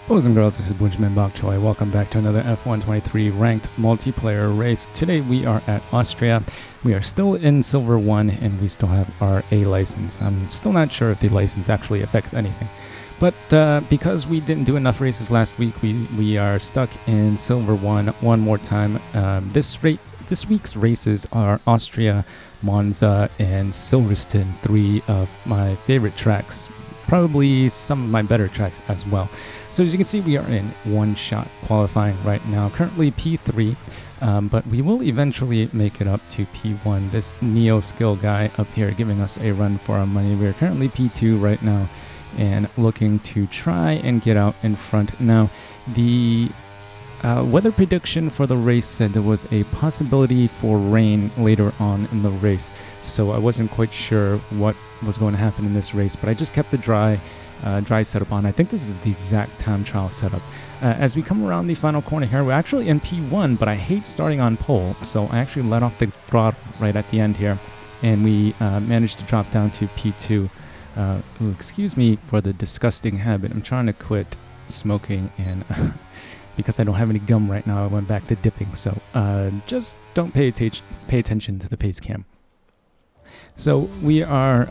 Boys and girls, this is Bunchman Bok Choi. Welcome back to another F123 ranked multiplayer race. Today we are at Austria. We are still in Silver 1 and we still have our A license. I'm still not sure if the license actually affects anything. But because we didn't do enough races last week, we are stuck in Silver 1 one more time. This week's races are Austria, Monza, and Silverstone, 3 of my favorite tracks. Probably some of my better tracks as well. So as you can see, we are in one-shot qualifying right now, currently P3, but we will eventually make it up to P1. This Neo skill guy up here giving us a run for our money. We're currently P2 right now and looking to try and get out in front. Now, the weather prediction for the race said there was a possibility for rain later on in the race, so I wasn't quite sure what was going to happen in this race, but I just kept the dry setup on. I think this is the exact time trial setup. As we come around the final corner here, we're actually in P1, but I hate starting on pole, so I actually let off the throttle right at the end here, and we managed to drop down to P2. Ooh, excuse me for the disgusting habit. I'm trying to quit smoking, and because I don't have any gum right now, I went back to dipping, so just don't pay attention to the pace cam. So we are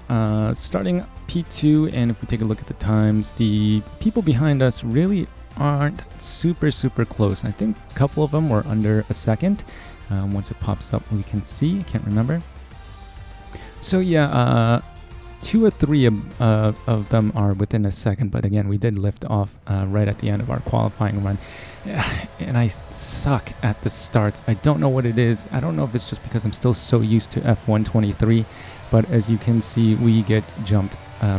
starting P2, and if we take a look at the times, the people behind us really aren't super close. I think a couple of them were under a second. Once it pops up, we can see. I can't remember. So yeah, 2 or 3 of them are within a second, but again, we did lift off right at the end of our qualifying run. And I suck at the starts. I don't know what it is. I don't know if it's just because I'm still so used to F123, but as you can see, we get jumped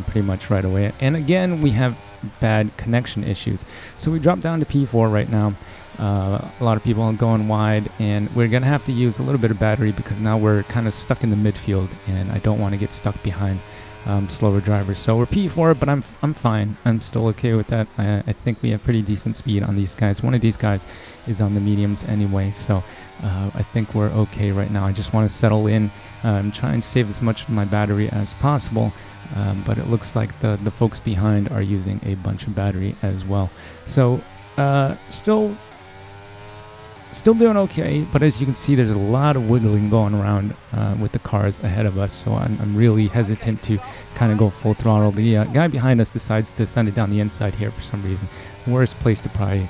pretty much right away. And again, we have bad connection issues. So we drop down to P4 right now. A lot of people are going wide, and we're going to have to use a little bit of battery because now we're kind of stuck in the midfield, and I don't want to get stuck behind slower drivers. So we're P4, but I'm fine. I'm still okay with that. I think we have pretty decent speed on these guys. One of these guys is on the mediums anyway, so I think we're okay right now. I just want to settle in, try and save as much of my battery as possible, but it looks like the folks behind are using a bunch of battery as well. So still doing okay, but as you can see, there's a lot of wiggling going around with the cars ahead of us, so I'm really hesitant to kind of go full throttle. The guy behind us decides to send it down the inside here for some reason. Worst place to probably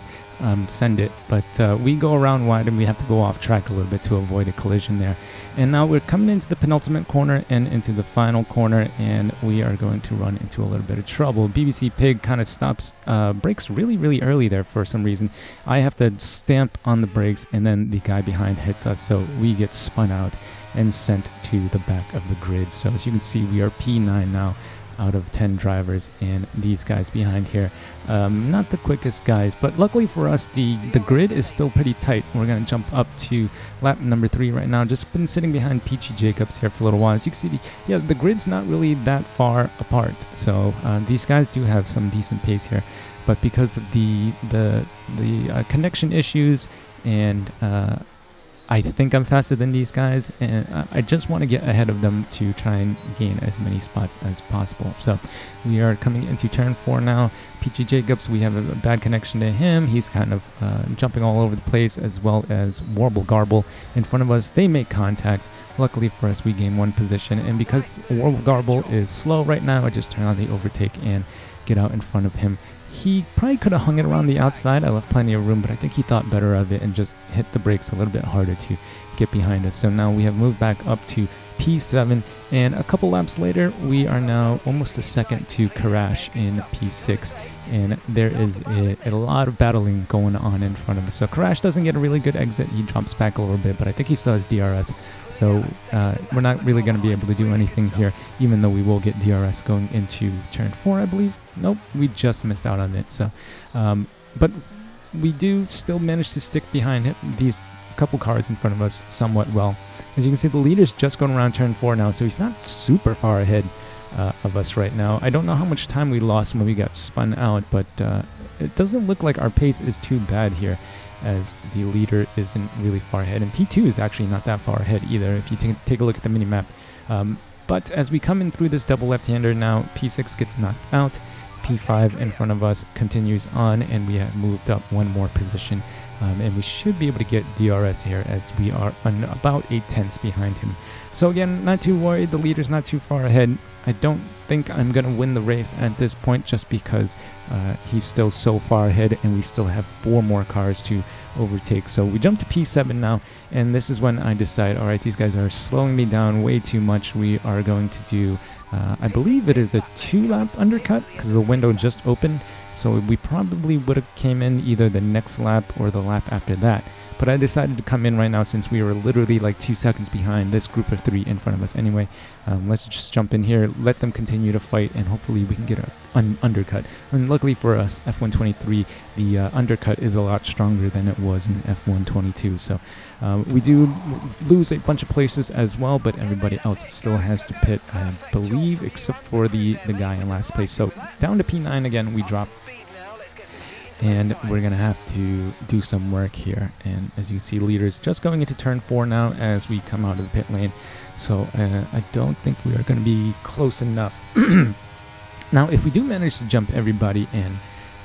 send it, but we go around wide and we have to go off track a little bit to avoid a collision there. And now we're coming into the penultimate corner and into the final corner, and we are going to run into a little bit of trouble. BBC Pig kind of stops, brakes really early there for some reason. I have to stamp on the brakes, and then the guy behind hits us, so we get spun out and sent to the back of the grid. So as you can see, we are P9 now out of 10 drivers, and these guys behind here, not the quickest guys, but luckily for us, the grid is still pretty tight. We're going to jump up to lap number 3 right now. Just been sitting behind Peachy Jacobs here for a little while. As you can see, the grid's not really that far apart, so these guys do have some decent pace here, but because of the connection issues, and I think I'm faster than these guys, and I just want to get ahead of them to try and gain as many spots as possible. So we are coming into turn 4 now. Peachy Jacobs, we have a bad connection to him. He's kind of jumping all over the place, as well as Warble Garble in front of us. They make contact. Luckily for us, we gain 1 position, and because Warble Garble is slow right now, I just turn on the overtake and get out in front of him. He probably could have hung it around the outside. I left plenty of room, but I think he thought better of it and just hit the brakes a little bit harder to get behind us. So now we have moved back up to P7, and a couple laps later, we are now almost a second to Karash in P6, and there is a lot of battling going on in front of us. So Karash doesn't get a really good exit. He drops back a little bit, but I think he still has DRS, so we're not really going to be able to do anything here, even though we will get DRS going into turn 4, I believe. Nope, we just missed out on it. So, but we do still manage to stick behind these couple cars in front of us somewhat well. As you can see, the leader's just going around turn 4 now, so he's not super far ahead of us right now. I don't know how much time we lost when we got spun out, but it doesn't look like our pace is too bad here, as the leader isn't really far ahead, and P2 is actually not that far ahead either if you take a look at the mini-map. But as we come in through this double left-hander now, P6 gets knocked out, P5 in front of us continues on, and we have moved up one more position. And we should be able to get DRS here as we are on about 8/10 behind him. So again, not too worried. The leader's not too far ahead. I don't think I'm going to win the race at this point just because he's still so far ahead and we still have 4 more cars to overtake. So we jump to P7 now, and this is when I decide, all right, these guys are slowing me down way too much. We are going to do, I believe it is a 2-lap undercut because the window just opened. So we probably would have came in either the next lap or the lap after that. But I decided to come in right now since we were literally like 2 seconds behind this group of 3 in front of us anyway. Let's just jump in here, let them continue to fight, and hopefully we can get an undercut. And luckily for us, F123, the undercut is a lot stronger than it was in F122. So we do lose a bunch of places as well, but everybody else still has to pit, I believe, except for the guy in last place. So down to P9 again, we drop. And we're going to have to do some work here. And as you see, leaders just going into turn 4 now as we come out of the pit lane. So I don't think we are going to be close enough. Now, if we do manage to jump everybody and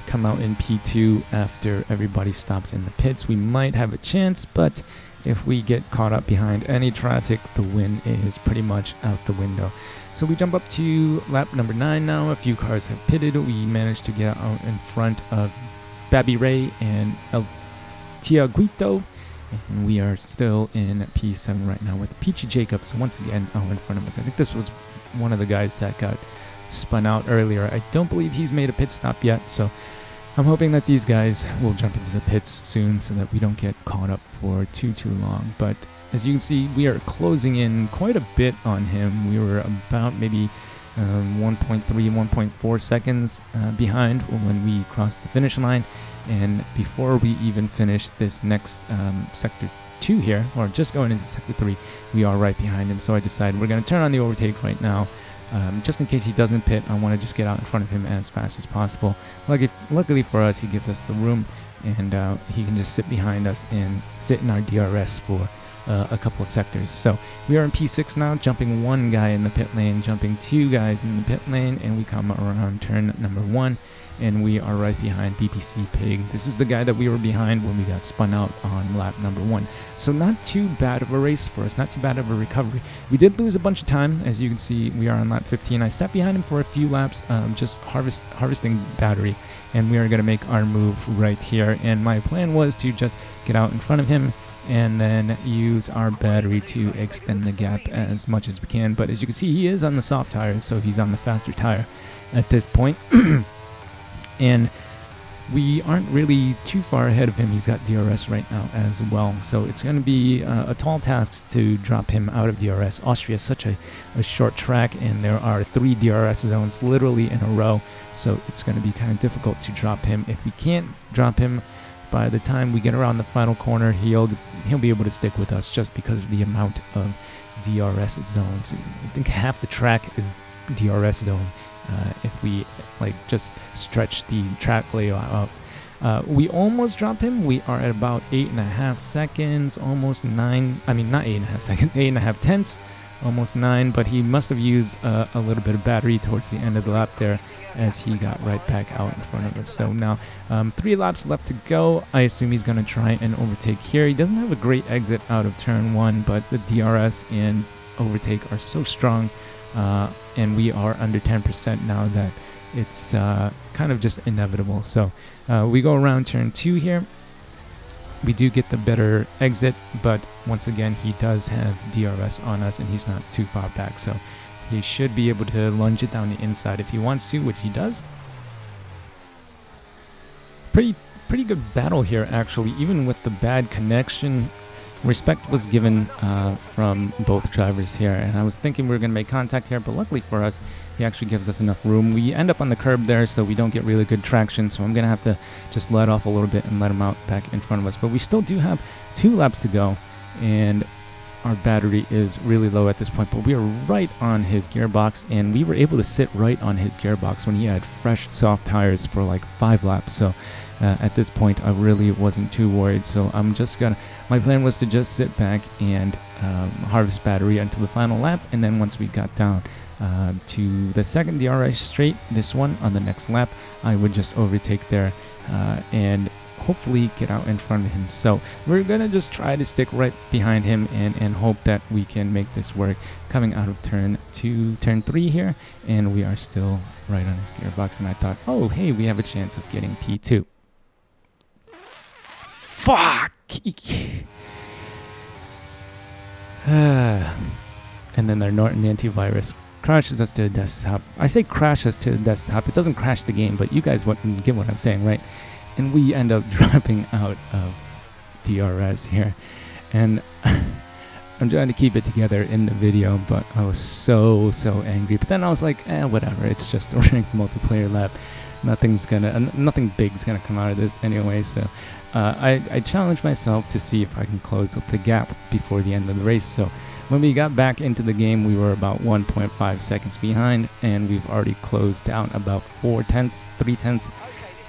come out in P2 after everybody stops in the pits, we might have a chance. But if we get caught up behind any traffic, the win is pretty much out the window. So we jump up to lap number 9 now. A few cars have pitted. We managed to get out in front of Baby Ray and El Tiaguito, and we are still in P7 right now with Peachy Jacobs once again out in front of us. I think this was one of the guys that got spun out earlier. I don't believe he's made a pit stop yet, so I'm hoping that these guys will jump into the pits soon so that we don't get caught up for too long. But as you can see, we are closing in quite a bit on him. We were about maybe 1.3, 1.4 seconds behind when we crossed the finish line. And before we even finish this next sector 2 here, or just going into sector 3, we are right behind him. So I decided we're going to turn on the overtake right now. Just in case he doesn't pit, I want to just get out in front of him as fast as possible. Luckily for us, he gives us the room, and he can just sit behind us and sit in our DRS for a couple of sectors. So we are in P6 now, jumping 1 guy in the pit lane, jumping 2 guys in the pit lane, and we come around turn number 1, and we are right behind BBC Pig. This is the guy that we were behind when we got spun out on lap number 1. So not too bad of a race for us, not too bad of a recovery. We did lose a bunch of time. As you can see, we are on lap 15. I sat behind him for a few laps, just harvesting battery, and we are going to make our move right here. And my plan was to just get out in front of him and then use our battery to extend the gap as much as we can. But as you can see, he is on the soft tire, so he's on the faster tire at this point. And we aren't really too far ahead of him. He's got DRS right now as well, so it's going to be a tall task to drop him out of DRS. Austria is such a short track, and there are 3 DRS zones literally in a row, so it's going to be kind of difficult to drop him. If we can't drop him by the time we get around the final corner, he'll be able to stick with us just because of the amount of DRS zones. I think half the track is DRS zone. If we just stretch the track layout out. We almost dropped him. We are at about 8.5 seconds, almost 9. I mean, not 8.5 seconds, 8.5 tenths, almost 9. But he must have used a little bit of battery towards the end of the lap there, as he got right back out in front of us. So now 3 laps left to go. I assume he's going to try and overtake here. He doesn't have a great exit out of turn 1, but the DRS and overtake are so strong, and we are under 10% now that it's kind of just inevitable. So we go around turn 2 here. We do get the better exit, but once again, he does have DRS on us, and he's not too far back. So he should be able to lunge it down the inside if he wants to, which he does. Pretty good battle here, actually, even with the bad connection. Respect was given from both drivers here, and I was thinking we were going to make contact here, but luckily for us, he actually gives us enough room. We end up on the curb there, so we don't get really good traction, so I'm going to have to just let off a little bit and let him out back in front of us. But we still do have 2 laps to go, and our battery is really low at this point, but we are right on his gearbox, and we were able to sit right on his gearbox when he had fresh soft tires for like 5 laps. So at this point, I really wasn't too worried. So my plan was to just sit back and harvest battery until the final lap, and then once we got down to the second DRS straight, this one on the next lap, I would just overtake there and hopefully get out in front of him. So we're gonna just try to stick right behind him and hope that we can make this work coming out of turn 3 here, and we are still right on his gearbox, and I thought, oh hey, we have a chance of getting P2. Fuck. And then their Norton antivirus crashes us to the desktop. I say crash us to the desktop, it doesn't crash the game, but you guys get what I'm saying, right? And we end up dropping out of DRS here. And I'm trying to keep it together in the video, but I was so angry. But then I was like, whatever, it's just a ranked multiplayer lap. Nothing big's gonna come out of this anyway, so I challenged myself to see if I can close up the gap before the end of the race. So when we got back into the game, we were about 1.5 seconds behind, and we've already closed down about 3/10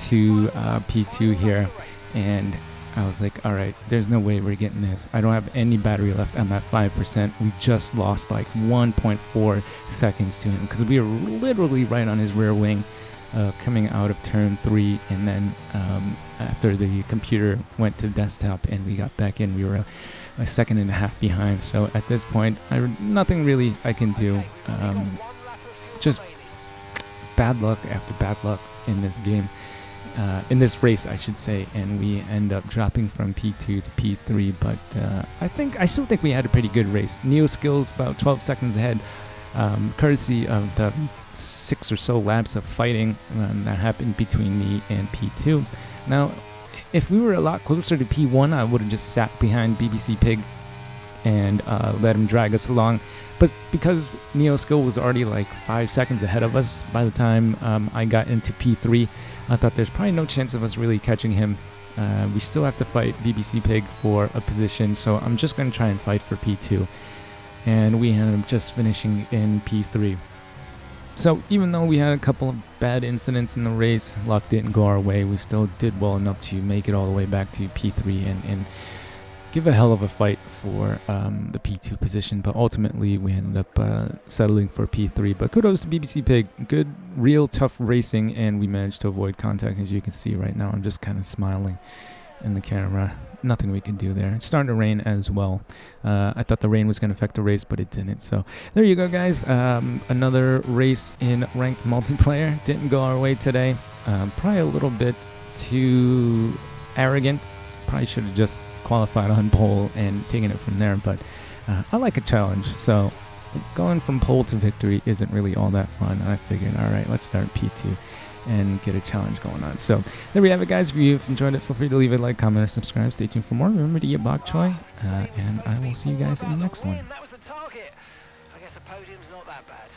to P2 here. And I was like, alright, there's no way we're getting this. I don't have any battery left. I'm at 5%. We just lost like 1.4 seconds to him because we were literally right on his rear wing coming out of turn 3, and then after the computer went to desktop and we got back in, we were a second and a half behind. So at this point, nothing really I can do. Just bad luck after bad luck in this game. In this race, I should say, and we end up dropping from P2 to P3, but I still think we had a pretty good race. Neo skills about 12 seconds ahead, courtesy of the 6 or so laps of fighting that happened between me and P2. Now, if we were a lot closer to P1, I would have just sat behind BBC Pig and let him drag us along. But because Neo skill was already like 5 seconds ahead of us by the time I got into P3, I thought there's probably no chance of us really catching him. We still have to fight BBC Pig for a position, so I'm just going to try and fight for P2. And we ended up just finishing in P3. So even though we had a couple of bad incidents in the race, luck didn't go our way, we still did well enough to make it all the way back to P3 and give a hell of a fight for the P2 position, but ultimately we ended up settling for P3. But kudos to BBC Pig, good, real tough racing, and we managed to avoid contact. As you can see right now, I'm just kind of smiling in the camera. Nothing we can do there. It's starting to rain as well. I thought the rain was going to affect the race, but it didn't. So there you go, guys. Another race in ranked multiplayer. Didn't go our way today. Probably a little bit too arrogant. Probably should have just qualified on pole and taken it from there, but I like a challenge, so going from pole to victory isn't really all that fun. I figured, all right, let's start P2 and get a challenge going on. So there we have it, guys. If you've enjoyed it, feel free to leave a like, comment, or subscribe. Stay tuned for more. Remember to eat bok choy, and I will see you guys in the next one. That was the target. I guess a podium's not that bad.